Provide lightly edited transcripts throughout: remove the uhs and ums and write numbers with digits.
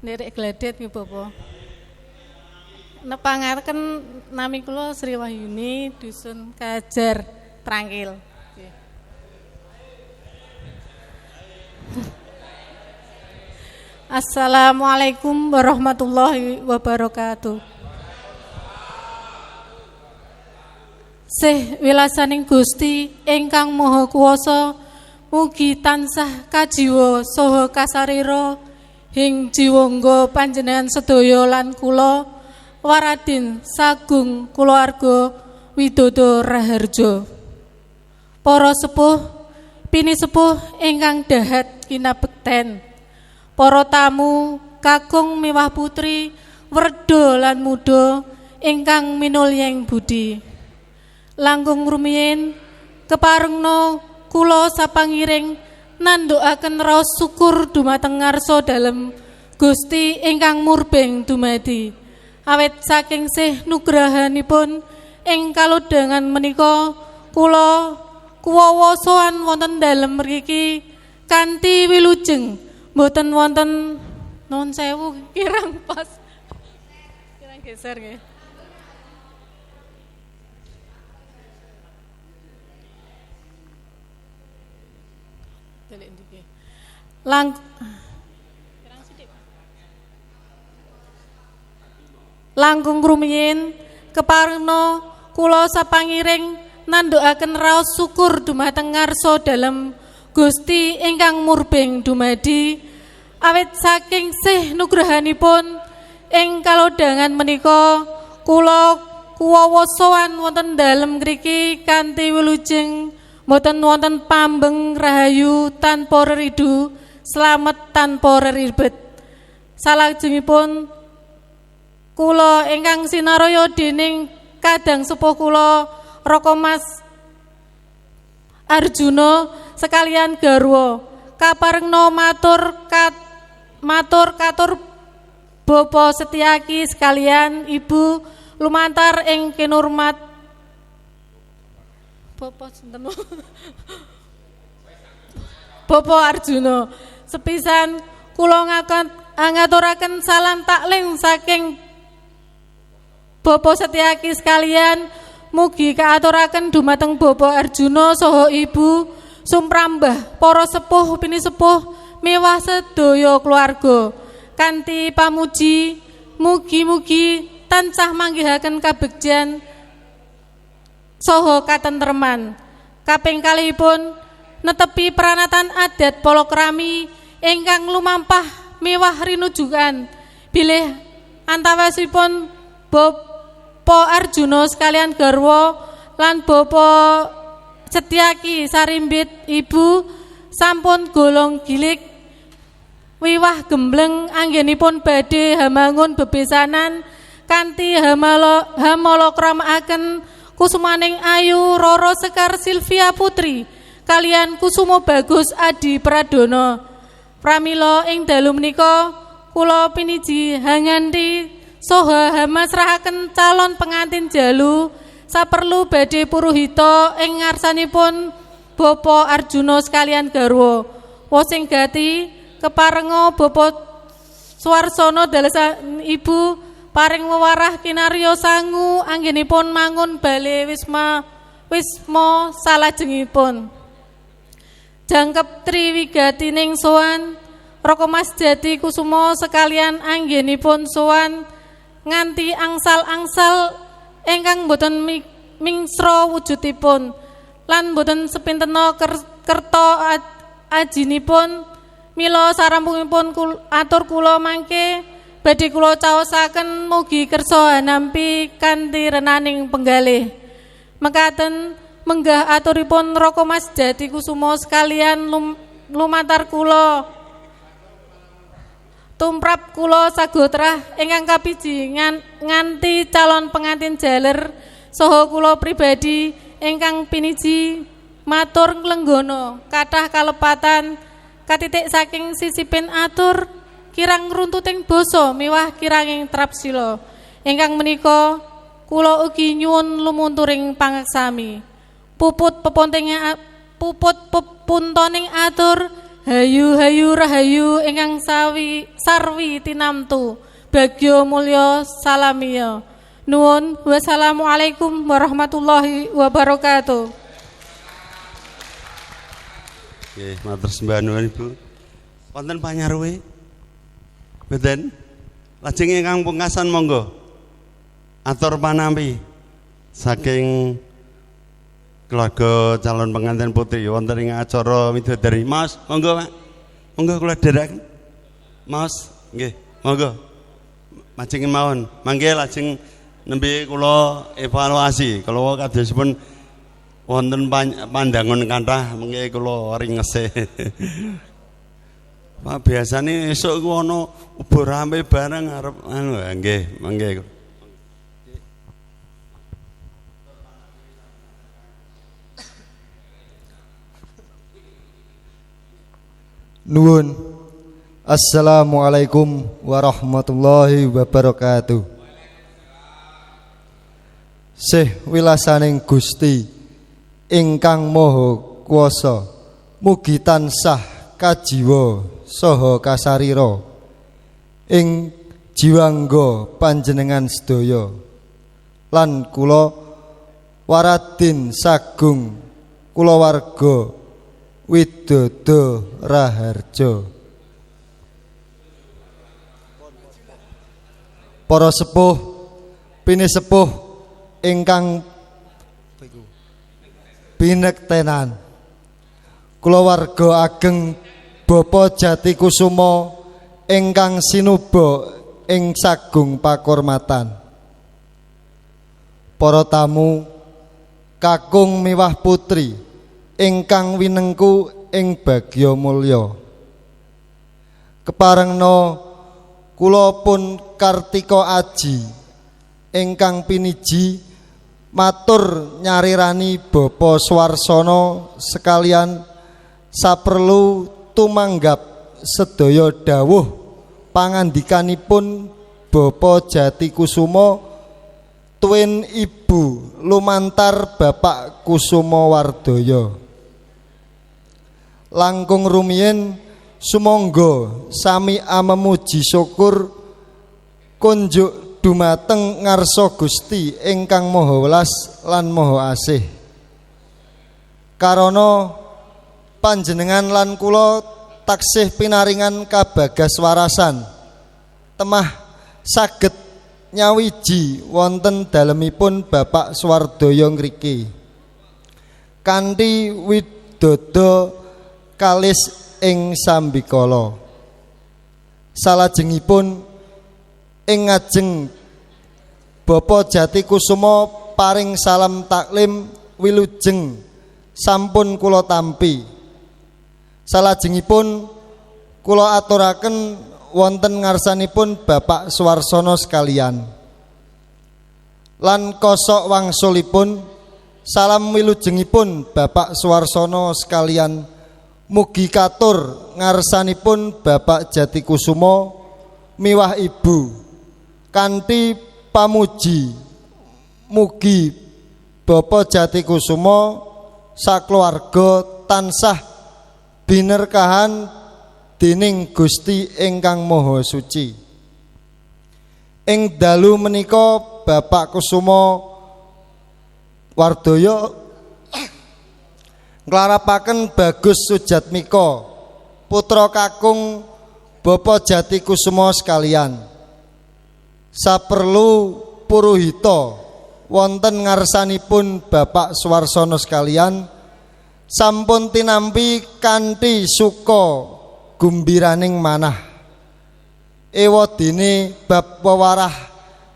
Nderek Gladet nggih Bapak. Nepangaken nami kula Sri Wahyuni dusun Kajar Trangkil. Nggih. Assalamualaikum warahmatullahi wabarakatuh. Sih wilasaning Gusti ingkang Maha Kuwasa mugi tansah kajiwa saha kasarira ing jiwangga panjenengan sedaya lan kula waradin sagung kulawarga Widodo Raharja. Para sepuh pinisepuh ingkang dahat kinabekten, para tamu kakung miwah putri werda lan muda ingkang minulyeng budi. Langkung rumiyin keparengna kula sapangiring nandhukaken raos syukur dumateng ngarsa dalem Gusti ingkang murbeng dumadi. Awit saking sih nugrahanipun ing kalodhangan menika kula kuwawasan wonten dalem mriki kanthi wilujeng mboten wonten nuwun sewu kirang pas. Kirang geser nggih. Langkung rumiyin keparengna kula sapangiring nandhukaken raos syukur dumateng ngarsa dalem Gusti ingkang murbeng dumadi. Awit saking sih nugrahanipun ing kalodhangan menika kula kuwawasan wonten dalem mriki kanthi wilujeng mboten wonten pambeng rahayu tanpa reridu, slamet tanpa reribet. Salajengipun kula ingkang sinaraya dening kadang sepuh kula Raka Mas Arjuna sekalian garwa kaparengna matur katur Bapak Setyaki sekalian Ibu lumantar ing kinurmat Bapak sinten Bapak Arjuna. Sepisan kula ngaturaken salam taklim saking Bapak Setyaki sekalian, mugi kaaturaken dumateng Bapak Arjuna saha Ibu sumrambah para sepuh pinisepuh miwah sedaya keluarga kanthi pamuji mugi-mugi tansah manggihaken kabegjan saha katentreman. Kaping kalihipun netepi pranatan adat palakrami ingkang lumampah miwah rinujukan bilih antawasipun Bapak Arjuna sekalian garwa lan Bapak Setyaki sarimbit Ibu sampun golong gilik wiwah gembleng anggenipun badhe hamangun bebesanan kanthi hamalakramakaken kusumaning Ayu Roro Sekar Silvia Putri kalian Kusumo Bagus Adi Pradana. Pramila ing dalu menika kula piniji hanganti saha hamasrahaken calon pengantin jalu saperlu badhe puruhita ing ngarsanipun Bapak Arjuna sekalian garwa. Wosing gati keparenga Bapak Swarsana dalesan Ibu paring wewarah kinarya sangu anggenipun mangun bale wisma salajengipun. Jangkep triwigatining sowan Raka Mas Jati Kusuma sekalian anggenipun sowan nganti angsal-angsal ingkang boten mingsra wujudipun lan boten sepintena kerta ajinipun. Mila sarampungipun atur kula mangke badhe kula caosaken mugi kersa nampi kanthi renaning penggalih. Mekaten menggah aturipun Raka Mas Jati Kusuma sekalian lumantar kula tumrap kula sagotrah ingkang kapiji nganti calon pengantin jaler saha kula pribadi ingkang piniji matur nglenggana kathah kalepatan katitik saking sisipin atur kirang runtuting basa miwah kiranging trapsila ingkang menika kula ugi nyuwun lumunturing pangaksami puput pepuntoning atur hayu hayu rahayu ingkang sarwi tinamtu bagya mulya salamiya. Nuwun. Wassalamualaikum warahmatullahi wabarakatuh. Nggih, matur sembah nuwun Ibu. Wonten panyarwe? Mboten? Lajeng ingkang pungkasan monggo. Atur panampi saking keluarga calon pengantin putri wonten ing acara widodari. Mas, monggo Pak. Monggo kula dherekaken. Mas, nggih, monggo. Majeng mawon. Mangke lajeng nembe kula evaluasi kula kadosipun wonten pandangan kathah mengke kula ringese. Pak biasane esuk ku ana ubur rame bareng arep anu nggih, mangke. Nuwun. Assalamualaikum warahmatullahi wabarakatuh. Sih wilasaning Gusti ingkang Maha Kuwasa mugi tansah kajiwa saha kasarira ing jiwangga panjenengan sedaya lan kula waradin sagung kulawarga Widodo Raharja. Para sepuh pinisepuh ingkang binektenan, kulawarga ageng Bapak Jatikusuma ingkang sinuba ing sagung pakurmatan, para tamu kakung miwah putri ingkang winengku ing bagya mulya, keparengna kula pun Kartika Aji ingkang piniji matur nyarirani Bapa Swarsana sekalian saperlu tumanggap sedaya dawuh pangandikanipun Bapa Jatikusuma tuwin Ibu lumantar Bapak Kusuma Wardaya. Langkung rumiyin sumangga sami amemuji syukur kunjuk dumateng ngarsa Gusti ingkang Maha Welas lan Maha Asih. Karana panjenengan lan kula taksih pinaringan kabagas warasan temah saged nyawiji wonten dalemipun Bapak Swardaya ngriki kanthi widodo kalis ing sambikala. Salajengipun ing ngajeng Bapak Jatikusuma paring salam taklim wilujeng sampun kula tampi. Salajengipun kula aturaken wonten ngarsanipun Bapak Swarsana sekalian. Lan kosok wangsulipun salam wilujengipun Bapak Swarsana sekalian mugi katur ngarsanipun Bapak Jatikusuma miwah Ibu kanthi pamuji mugi Bapak Jatikusuma sakluwarga tansah binerkahan dening Gusti ingkang Maha Suci. Ing dalu menika Bapak Kusuma Wardaya nglarapaken Bagus Sujatmika putra kakung Bapak Jatikusuma sekalian. Saperlu puruhita wonten ngarsanipun Bapak Swarsana sekalian sampun tinampi kanthi suka gumbiraning manah. Ewadene bab wewarah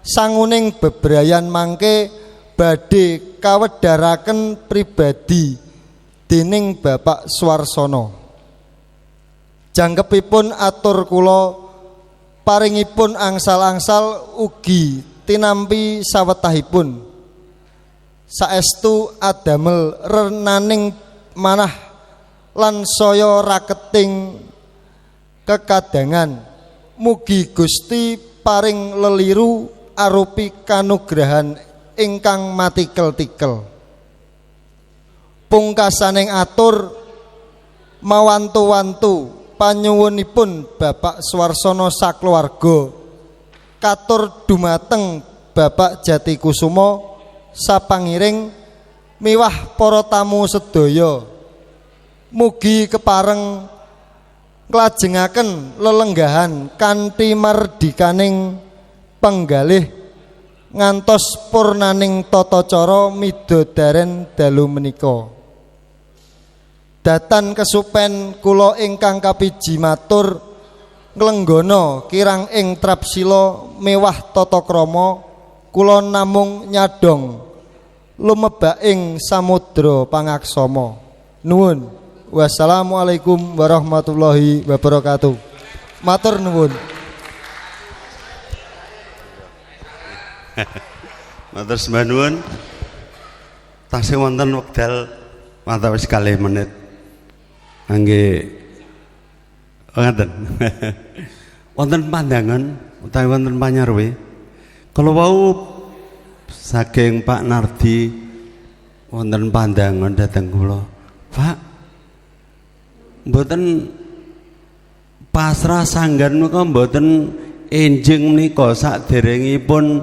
sanguning bebrayan mangke badhe kawedharaken pribadi dening Bapak Swarsana. Jangkepipun atur kula paringipun angsal-angsal ugi tinampi sawetahipun saestu adamel renaning manah lan saya raketing kekadangan. Mugi Gusti paring leliru arupi kanugrahan ingkang matikel-tikel. Pungkasaning atur mawantu-wantu panyuwunipun Bapak Swarsono sakluwarga katur dumateng Bapak Jatikusumo sapangiring miwah para tamu sedaya. Mugi kepareng nglajengaken lelenggahan kanthi mardikaning penggalih ngantos purnaning tata cara midodaren dalu menika. Datan kesupen kula ingkang kapiji matur nglenggana kirang ing trapsila mewah tata krama kula namung nyadong lumebak ing samudra pangaksama. Nuwun. Wassalamualaikum warahmatullahi wabarakatuh. Matur nuwun. Matur sembah nuwun. Tasih wonten wekdal watawis 2 menit. Nggih. Ngaten. Wonten pandangan utawi wonten panyarwe. Kalau wau saking Pak Nardi wonten pandangan dhateng kula. Pak, mboten pasrah sanggan menika mboten enjing menika saderengipun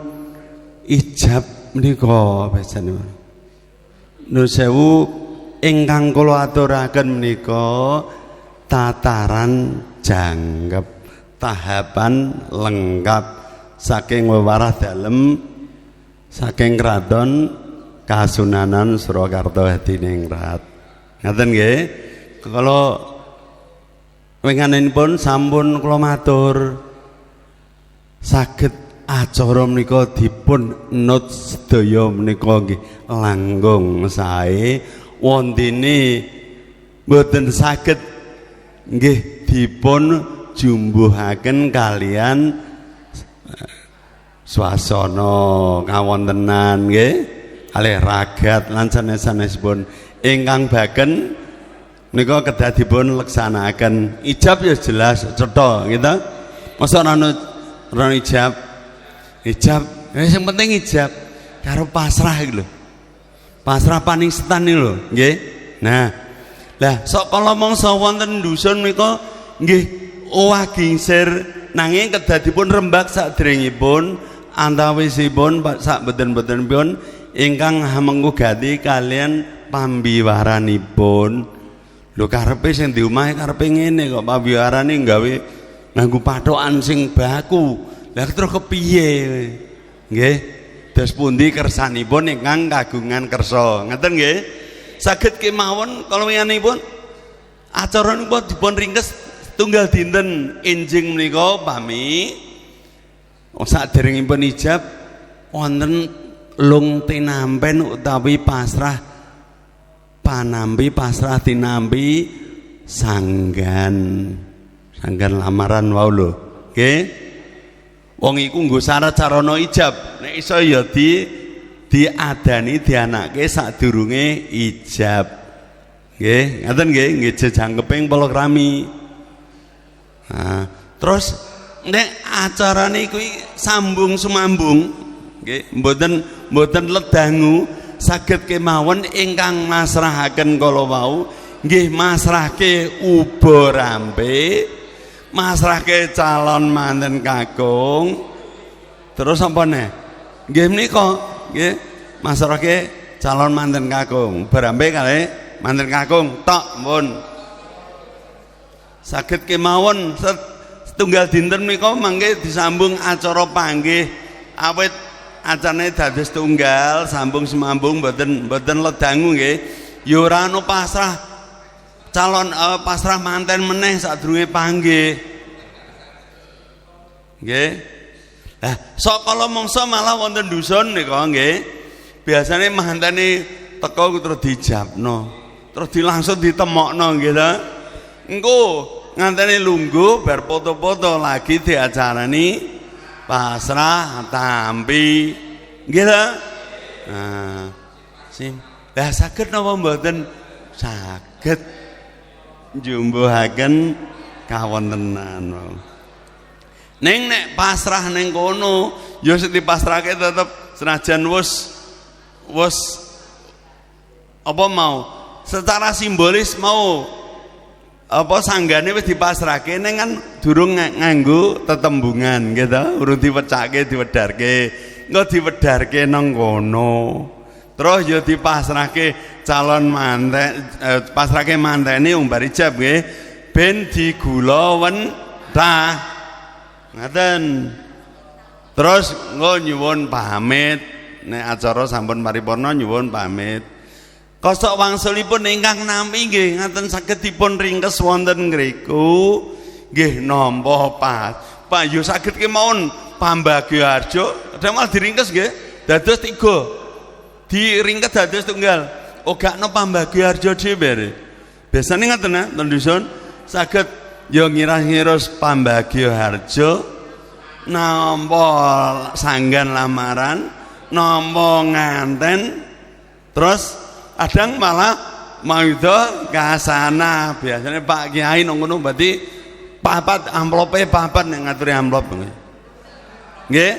ijab menika besanipun. Nuwun sewu ingkang kula aturaken menika tataran jangkep, tahapan lengkap saking wewarah dalem saking kraton Kasunanan Surakarta Hadiningrat. Ngaten nggih. Kalau winganipun sampun kula matur saged acara menika dipun nut sedaya menika nggih langkung sae wontene mboten saged nggih dipun jumbuhaken kalian swasana kawontenan nggih kalih ragat lan sanes-sanesipun ingkang baken nika kedah dipun leksanakaken. Ijab ya jelas cetha gitu. Masa ana ijab. Ijab, sing penting ijab karo pasrah iki lho. Pasrah paningstan iki lho, nggih. Nah, lah sok kala mangsa wonten dusun menika nggih owah gingsir nanging kedah dipun rembak saderengipun antawisipun sak beten-betenipun ingkang hamengku gati kalian pambiwaranipun. Lho karepe sing di omahe karepe ngene kok pambiwarane gawe nganggo pathokan sing baku. Lah terus kepiye? Nggih. Dos pundi kersanipun ingkang kagungan kersa. Ngeten nggih. Saged kemawon kala winginipun acara nipun dipun ringkes tunggal dinten enjing menika pami. Saderengipun ijab wonten lung tinampen utawi pasrah panampi pasrah tinampi sanggan lamaran wau lho nggih wong iku nggo syarat carana ijab nek iso ya diadani dianake sadurunge ijab nggih ngaten nggih jejangkeping palakrami. Nah terus nek acarane kuwi sambung sumambung nggih mboten ledangu saged kemawon ingkang masrahaken kala wau nggih masrahke uba rampe masrahke calon manten kakung terus apa neh nggih menika nggih masrahke calon manten kakung berampe kalih manten kakung tok pun saged kemawon setunggal dinten menika mangke disambung acara panggih awit acarane dados tunggal sambung semambung mboten ledangu nggih ya ora ana pasrah calon pasrah manten meneh sadurunge panggih nggih. Lah sok kala mangsa malah wonten dusun nika nggih biasane mantene teko terus dijabno terus langsung ditemokno nggih ta engko ngantene lungguh bar foto-foto lagi diacarani pasrah tampi nggih ta. Nah, lah saged napa mboten saged njumbuhaken kawontenan. Ning nek pasrah ning kono ya sing dipasrahke tetep senajan wis apa mau secara simbolis mau apa sanggane wis dipasrahke ning kan durung nganggo tetembungan gitu, urung diwecake diwedarke. Engko diwedarke nang kono. Terus ya dipasrahke calon manten pasrahke mantene umbar ijab nggih ben digula wentah. Ngaten. Terus engko nyuwun pamit nek acara sampun paripurna nyuwun pamit. Kosok wangsulipun ingkang nampi nggih ngaten saged dipun ringkes wonten ngriku nggih nampa pas. Pak yo saged kemawon Pambagioharjo damel diringkes nggih dados 3. Diringkes dados tunggal. Ogakno Pambagioharjo dhewe. Biasane ngaten ten dusun saged yo ngira-ngiros Pambagioharjo nampa sanggan lamaran, nampa nganten terus adang malah maudha kasana biasanya Pak Kiai nunggu berarti papat amplope papat yang ngaturi amplop nggih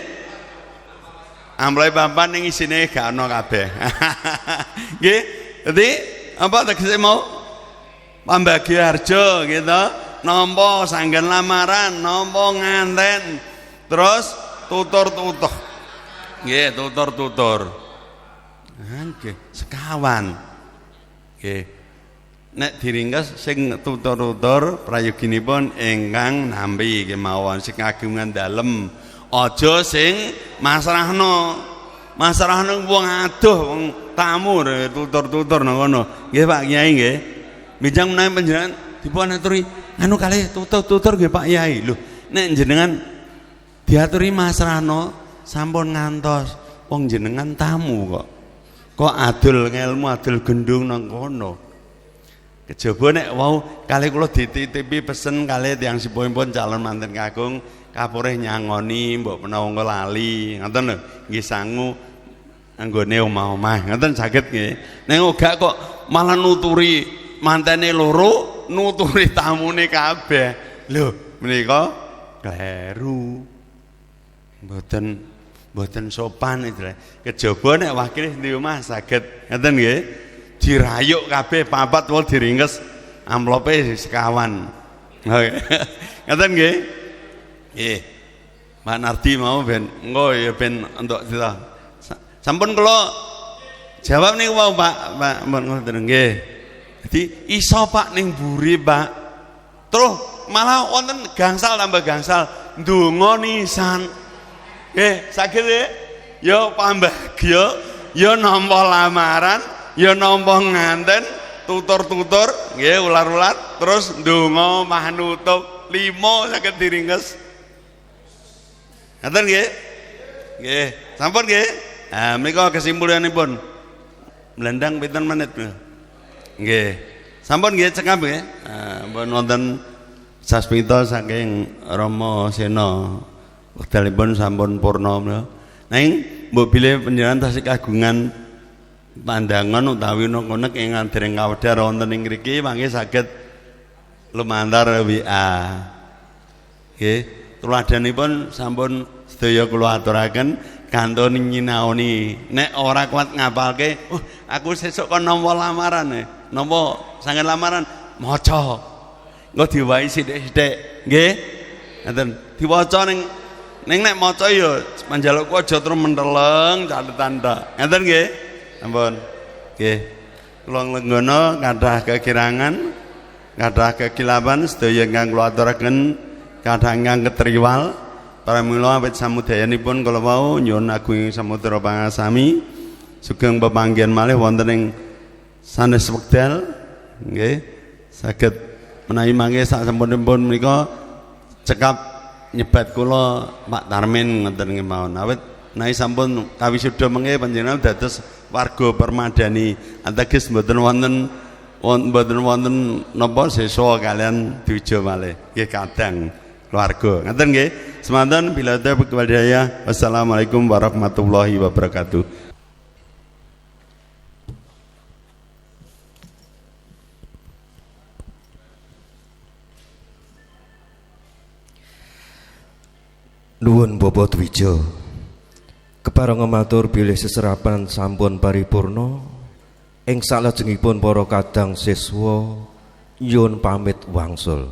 amplope papat yang isine gak ono kabeh nggih jadi apa tegese mau Pambagioharjo gitu nampa sanggan lamaran nampa nganten terus tutur-tutur nggih tutur-tutur nggih sekawan nggih nek diringkes sing tutur-tutur prayoginipun ingkang nampi kemawon sing kagungan dalem aja sing masrahno wong adoh wong tamu tutur-tutur nang kono nggih Pak Kiai nggih bijang menawi panjenengan dipun aturi anu kalih tutur-tutur nggih Pak Kiai lho nek jenengan diaturi masrahno sampun ngantos wong jenengan tamu kok adul ngelmu adul gendung nang kono kejaba nek wau kalih kula dititipi pesen kalih tiyang sepuhipun calon manten kakung kapurih nyangoni mbok menawa lali ngoten lho nggih sangu anggone omah-omah ngoten saged nggih nek gak kok malah nuturi mantene loro nuturi tamune kabeh lho menika kleru mboten sopan itu. Kejaba nek wakil di omah saged ngoten nggih. Dirayuk kabeh papat wol diringkes amplope sekawan. Ngoten nggih. Nggih. Pak Nardi mau ben engko ya ben entuk kita. Sampun kula jawab niku wau Pak ngoten nggih. Jadi iso Pak ning mburi Pak. Terus malah wonten gangsal tambah gangsal ndonga nisan. Saged ya Pambagio ya nampa lamaran ya nampa nganten tutur-tutur nggih ular-ular terus ndonga mah nutup 5 saged diringkes ngaten nggih nggih sampun nggih menika kesimpulanipun mlendang pinten menit nggih sampun nggih cekap nggih pun wonten sasmita saking Rama Sena wektalipun sampun purna nanging mbok bilih panjenengan tasih kagungan pandangan utawi nek ingkang dereng kawedhar wonten ing mriki mangke saged lumantar WA nggih tuladanipun sampun sedaya kula aturaken kantun nyinaoni nek ora kuat ngapalke aku sesuk kon nampa lamaran nampa sangen lamaran maca engko diwahi sithik-sithik nggih ngoten diwaca ning nek maca ya panjalukku aja terus menteleng catetan tok. Ngeten nggih? Ampun. Nggih. Kula nglenggana kathah kekirangan, kathah kekilapan sedaya ingkang kula aturaken, kathah ingkang ketriwal. Pramila awit samudayanipun kula wau nyuwun agung samudra pangasami sugeng pepanggihan malih wonten ing sanes wekdal nggih saged menawi mangke sak sampunipun menika cekap nyebat kula Pak Tarmin ngoten kemawon awit naik sampun kawisuda mengke panjenengan dados warga permadani ateges mboten wonten napa seswa kalian diuja malih nggih kadang keluarga ngoten nggih semanten bila taufiq wal hidayah wassalamualaikum warahmatullahi wabarakatuh. Nuwun Bapak Dwija kepareng matur bilih seserapan sampun paripurna ing salajengipun para kadang siswa nyuwun pamit wangsul.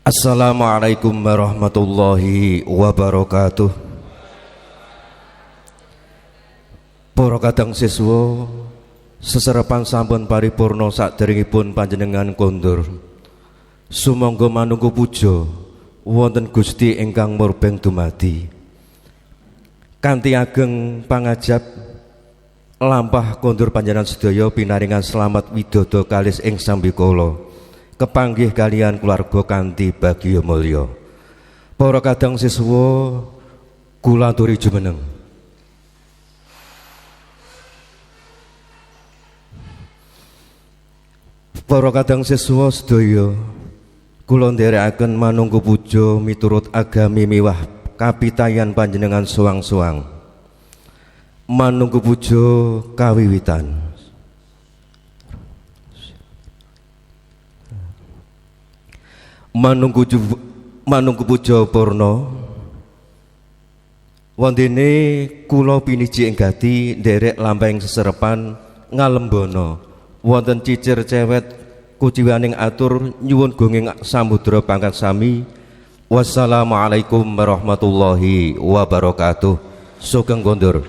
Assalamualaikum warahmatullahi wabarakatuh. Para kadang siswa, seserepan sampun paripurna saderengipun panjenengan kondur. Sumangga manunggu puja wonten Gusti ingkang murbeng dumadi. Kanthi ageng pangajab lampah kondur panjenengan sedaya pinaringan slamet widodo kalis ing sambikala. Kepanggih kalian keluarga kanthi bagya mulya. Para kadang siswa kula aturi jumeneng. Para kadang siswa sedaya kula nderekaken manunggu puja miturut agami miwah kapitayan panjenengan suwang-suwang. Manunggu puja kawiwitan. Manunggu puja purna wondene kula piniji enggati nderek lampahing seserepan ngalembana wonten cicir cewet kuciwaning atur nyuwun gunging samudra pangkat sami. Wassalamualaikum warahmatullahi wabarakatuh. Sugeng kondur.